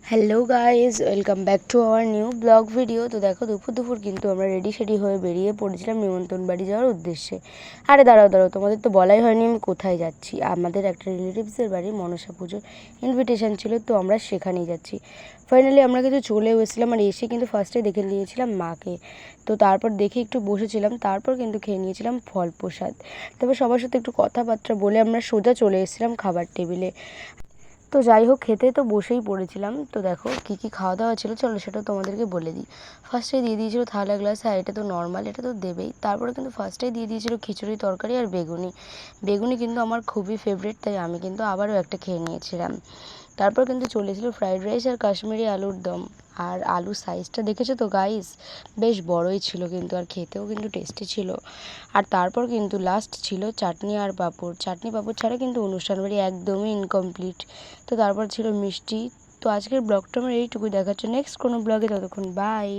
Hello guys, welcome back to our new blog video. তো দেখো দুপুর কিন্তু আমরা রেডি হয়ে বেরিয়ে পড়েছিলাম নিমন্ত্রণ বাড়ি যাওয়ার উদ্দেশ্যে। আরে দাঁড়াও তোমাদের তো বলাই হয়নি আমি কোথায় যাচ্ছি। আমাদের একটা রিলেটিভসের বাড়ি মনসা পুজোর ইনভিটেশন ছিল, তো আমরা সেখানেই যাচ্ছি। ফাইনালি আমরা কিন্তু চলেও এসেছিলাম, আর এসে কিন্তু ফার্স্টে দেখে নিয়েছিলাম মাকে। তো তারপর দেখে একটু বসেছিলাম, তারপর কিন্তু খেয়ে নিয়েছিলাম ফল প্রসাদ। তারপর সবার সাথে একটু কথাবার্তা বলে আমরা সোজা চলে এসেছিলাম খাবার টেবিলে। তো যাই হোক, খেতে তো বসেই পড়েছিলাম। তো দেখো কী কী খাওয়া দাওয়া ছিল, চলো সেটা তোমাদেরকে বলে দিই। ফার্স্টে দিয়ে দিয়েছিল থালা গ্লাস, হ্যাঁ এটা তো নর্মাল, এটা তো দেবেই। তারপরে কিন্তু ফার্স্টেই দিয়ে দিয়েছিল খিচুড়ি তরকারি আর বেগুনি। বেগুনি কিন্তু আমার খুবই ফেভারিট, তাই আমি কিন্তু আবারও একটা খেয়ে নিয়েছিলাম। তারপর কিন্তু চলেছিল ফ্রাইড রাইস আর কাশ্মীরি আলুর দম। আর আলুর সাইজটা দেখেছো তো গাইস, বেশ বড়ই ছিল কিন্তু, আর খেতেও কিন্তু টেস্টি ছিল। আর তারপর কিন্তু লাস্ট ছিল চাটনি আর পাঁপড়। চাটনি পাঁপড় ছাড়া কিন্তু অনুষ্ঠান বাড়ি একদমই ইনকমপ্লিট। তো তারপর ছিল মিষ্টি। তো আজকের ব্লগটা আমার এইটুকুই, দেখাচ্ছে নেক্সট কোনো ব্লগে, ততক্ষণ বাই।